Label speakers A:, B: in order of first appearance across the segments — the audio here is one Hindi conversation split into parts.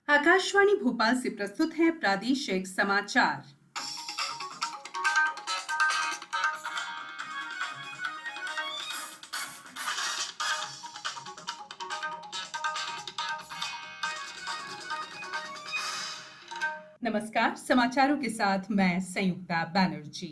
A: आकाशवाणी भोपाल से प्रस्तुत हैं प्रादेशिक समाचार। नमस्कार, समाचारों के साथ मैं संयुक्ता बैनर्जी।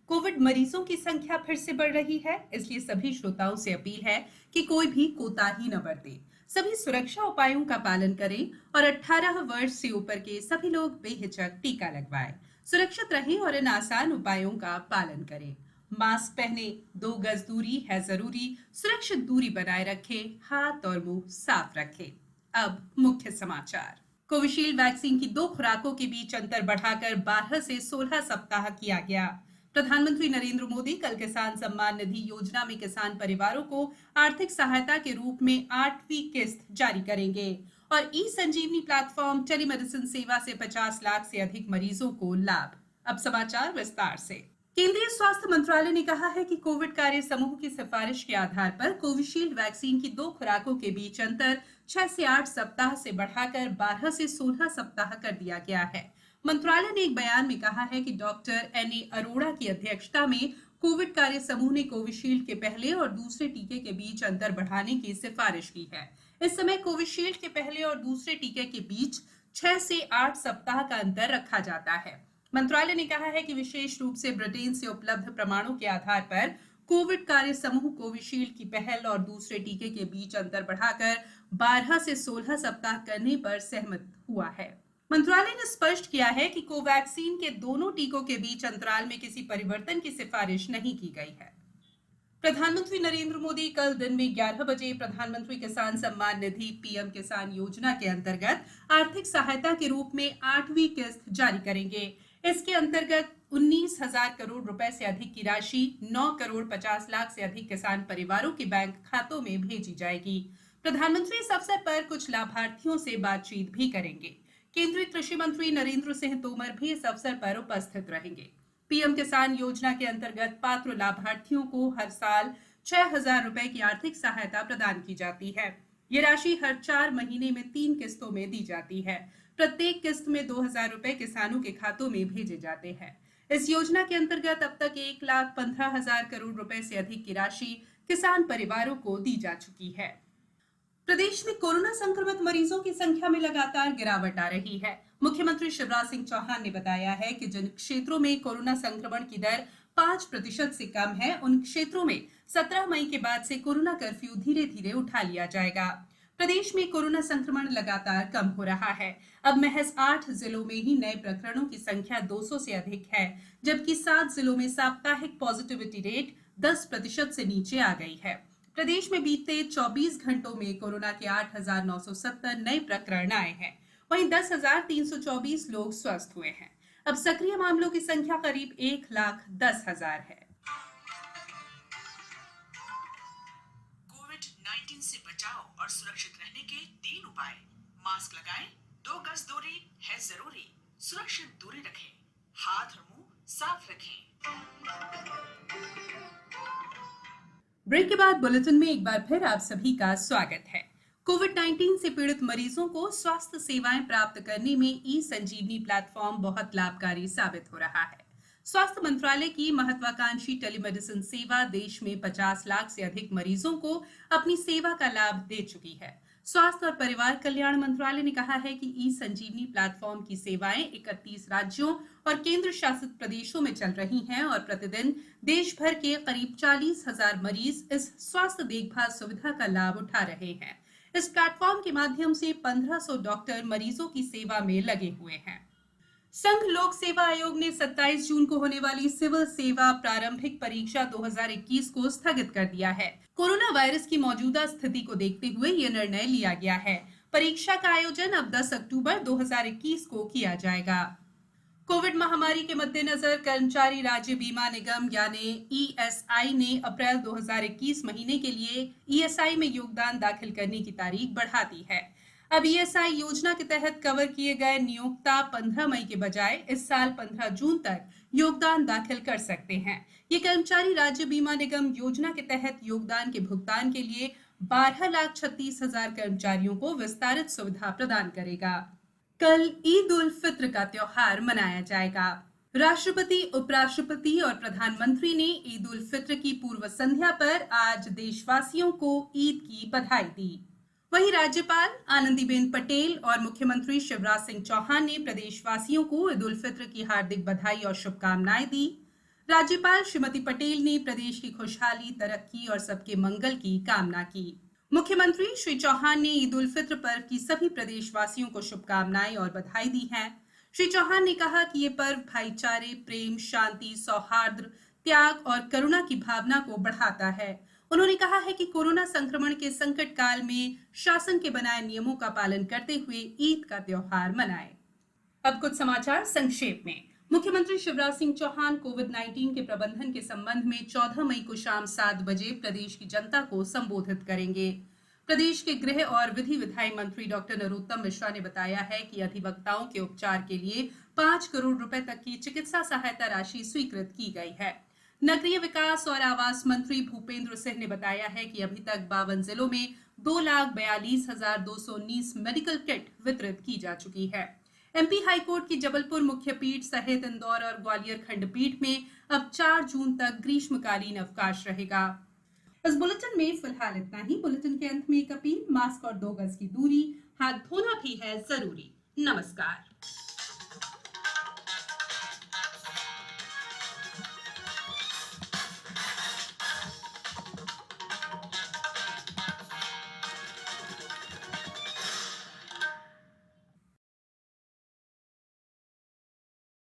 A: कोविड मरीजों की संख्या फिर से बढ़ रही है, इसलिए सभी श्रोताओं से अपील है कि कोई भी कोताही न बरते। सभी सुरक्षा उपायों का पालन करें और 18 वर्ष से ऊपर के सभी लोग बेहिचक टीका लगवाएं। सुरक्षित रहें और इन आसान उपायों का पालन करें। मास्क पहने, 2 गज दूरी है जरूरी, सुरक्षित दूरी बनाए रखें, हाथ और मुंह साफ रखें। अब मुख्य समाचार। कोविशील्ड वैक्सीन की 2 खुराकों के बीच अंतर बढ़ाकर 12 से 16 सप्ताह किया गया। प्रधानमंत्री नरेंद्र मोदी कल किसान सम्मान निधि योजना में किसान परिवारों को आर्थिक सहायता के रूप में 8वीं किस्त जारी करेंगे और ई संजीवनी प्लेटफॉर्म टेलीमेडिसिन सेवा से 50 लाख से अधिक मरीजों को लाभ। अब समाचार विस्तार से। केंद्रीय स्वास्थ्य मंत्रालय ने कहा है कि कोविड कार्य समूह की सिफारिश के आधार पर कोविशील्ड वैक्सीन की 2 खुराकों के बीच अंतर 6 से 8 सप्ताह से बढ़ाकर 12 से 16 सप्ताह कर दिया गया है। मंत्रालय ने एक बयान में कहा है कि डॉक्टर एन.ए. अरोड़ा की अध्यक्षता में कोविड कार्य समूह ने कोविशील्ड के पहले और दूसरे टीके के बीच अंतर बढ़ाने की सिफारिश की है। इस समय कोविशील्ड के पहले और दूसरे टीके के बीच 6 से 8 सप्ताह का अंतर रखा जाता है। मंत्रालय ने कहा है कि विशेष रूप से ब्रिटेन से उपलब्ध प्रमाणों के आधार पर कोविड कार्य समूह कोविशील्ड की पहल और दूसरे टीके के बीच अंतर बढ़ाकर 12 से 16 सप्ताह करने पर सहमत हुआ है। मंत्रालय ने स्पष्ट किया है कि कोवैक्सीन के दोनों टीकों के बीच अंतराल में किसी परिवर्तन की सिफारिश नहीं की गई है। प्रधानमंत्री नरेंद्र मोदी कल दिन में 11 बजे प्रधानमंत्री किसान सम्मान निधि पीएम किसान योजना के अंतर्गत आर्थिक सहायता के रूप में 8वीं किस्त जारी करेंगे। इसके अंतर्गत 19,000 करोड़ रुपए से अधिक की राशि 9 करोड़ 50 लाख से अधिक किसान परिवारों के बैंक खातों में भेजी जाएगी। प्रधानमंत्री इस अवसर पर कुछ लाभार्थियों से बातचीत भी करेंगे। केंद्रीय कृषि मंत्री नरेंद्र सिंह तोमर भी इस अवसर पर उपस्थित रहेंगे। पीएम किसान योजना के अंतर्गत पात्र लाभार्थियों को हर साल 6,000 रुपए की आर्थिक सहायता प्रदान की जाती है। ये राशि हर 4 महीने में 3 किस्तों में दी जाती है। प्रत्येक किस्त में 2,000 रुपए किसानों के खातों में भेजे जाते हैं। इस योजना के अंतर्गत अब तक 1,15,000 करोड़ रुपए से अधिक की राशि किसान परिवारों को दी जा चुकी है। प्रदेश में कोरोना संक्रमित मरीजों की संख्या में लगातार गिरावट आ रही है। मुख्यमंत्री शिवराज सिंह चौहान ने बताया है कि जिन क्षेत्रों में कोरोना संक्रमण की दर 5% से कम है, उन क्षेत्रों में 17 मई के बाद से कोरोना कर्फ्यू धीरे धीरे उठा लिया जाएगा। प्रदेश में कोरोना संक्रमण लगातार कम हो रहा है। अब महज 8 जिलों में ही नए प्रकरणों की संख्या 200 से अधिक है, जबकि 7 जिलों में साप्ताहिक पॉजिटिविटी रेट 10% से नीचे आ गई है। प्रदेश में बीते 24 घंटों में कोरोना के 8,970 नए प्रकरण आए हैं। वहीं 10,324 लोग स्वस्थ हुए हैं। अब सक्रिय मामलों की संख्या करीब 1,10,000 है।
B: कोविड-19 से बचाव और सुरक्षित रहने के 3 उपाय। मास्क लगाएं, 2 गज दूरी है जरूरी, सुरक्षित दूरी रखें, हाथ और मुंह साफ रखें।
A: ब्रेक के बाद बुलेटिन में एक बार फिर आप सभी का स्वागत है। कोविड-19 से पीड़ित मरीजों को स्वास्थ्य सेवाएं प्राप्त करने में ई संजीवनी प्लेटफॉर्म बहुत लाभकारी साबित हो रहा है। स्वास्थ्य मंत्रालय की महत्वाकांक्षी टेलीमेडिसिन सेवा देश में 50 लाख से अधिक मरीजों को अपनी सेवा का लाभ दे चुकी है। स्वास्थ्य और परिवार कल्याण मंत्रालय ने कहा है कि ई संजीवनी प्लेटफॉर्म की सेवाएं 31 राज्यों और केंद्र शासित प्रदेशों में चल रही हैं और प्रतिदिन देश भर के करीब 40,000 मरीज इस स्वास्थ्य देखभाल सुविधा का लाभ उठा रहे हैं। इस प्लेटफॉर्म के माध्यम से 1500 डॉक्टर मरीजों की सेवा में लगे हुए हैं। संघ लोक सेवा आयोग ने 27 जून को होने वाली सिविल सेवा प्रारंभिक परीक्षा 2021 को स्थगित कर दिया है। कोरोना वायरस की मौजूदा स्थिति को देखते हुए यह निर्णय लिया गया है। परीक्षा का आयोजन अब 10 अक्टूबर 2021 को किया जाएगा। कोविड महामारी के मद्देनजर कर्मचारी राज्य बीमा निगम यानी ईएसआई ने अप्रैल 2021 महीने के लिए ईएसआई में योगदान दाखिल करने की तारीख बढ़ा दी है। अब ईएसआई योजना के तहत कवर किए गए नियोक्ता 15 मई के बजाय इस साल 15 जून तक योगदान दाखिल कर सकते हैं। ये कर्मचारी राज्य बीमा निगम योजना के तहत योगदान के भुगतान के लिए 12,36,000 कर्मचारियों को विस्तारित सुविधा प्रदान करेगा। कल ईद उल फित्र का त्योहार मनाया जाएगा। राष्ट्रपति, उपराष्ट्रपति और प्रधानमंत्री ने ईद उल फित्र की पूर्व संध्या पर आज देशवासियों को ईद की बधाई दी। वहीं राज्यपाल आनंदीबेन पटेल और मुख्यमंत्री शिवराज सिंह चौहान ने प्रदेशवासियों को ईद उल फित्र की हार्दिक बधाई और शुभकामनाएं दी। राज्यपाल श्रीमती पटेल ने प्रदेश की खुशहाली, तरक्की और सबके मंगल की कामना की। मुख्यमंत्री श्री चौहान ने ईद उल फित्र पर्व की सभी प्रदेशवासियों को शुभकामनाएं और बधाई दी हैं। श्री चौहान ने कहा कि ये पर्व भाईचारे, प्रेम, शांति, सौहार्द, त्याग और करुणा की भावना को बढ़ाता है। उन्होंने कहा है कि कोरोना संक्रमण के संकट काल में शासन के बनाए नियमों का पालन करते हुए ईद का त्योहार मनाएं। अब कुछ समाचार संक्षेप में। मुख्यमंत्री शिवराज सिंह चौहान कोविड-19 के प्रबंधन के संबंध में 14 मई को शाम 7 बजे प्रदेश की जनता को संबोधित करेंगे। प्रदेश के गृह और विधि विधायी मंत्री डॉक्टर नरोत्तम मिश्रा ने बताया है कि अधिवक्ताओं के उपचार के लिए 5 करोड़ रुपए तक की चिकित्सा सहायता राशि स्वीकृत की गई है। नगरीय विकास और आवास मंत्री भूपेंद्र सिंह ने बताया है कि अभी तक 52 जिलों में 2,42,219 मेडिकल किट वितरित की जा चुकी है। एमपी हाईकोर्ट की जबलपुर मुख्य पीठ सहित इंदौर और ग्वालियर खंडपीठ में अब 4 जून तक ग्रीष्मकालीन अवकाश रहेगा। इस बुलेटिन में फिलहाल इतना ही। बुलेटिन के अंत में एक अपील, मास्क और 2 गज की दूरी, हाथ धोना भी है जरूरी। नमस्कार।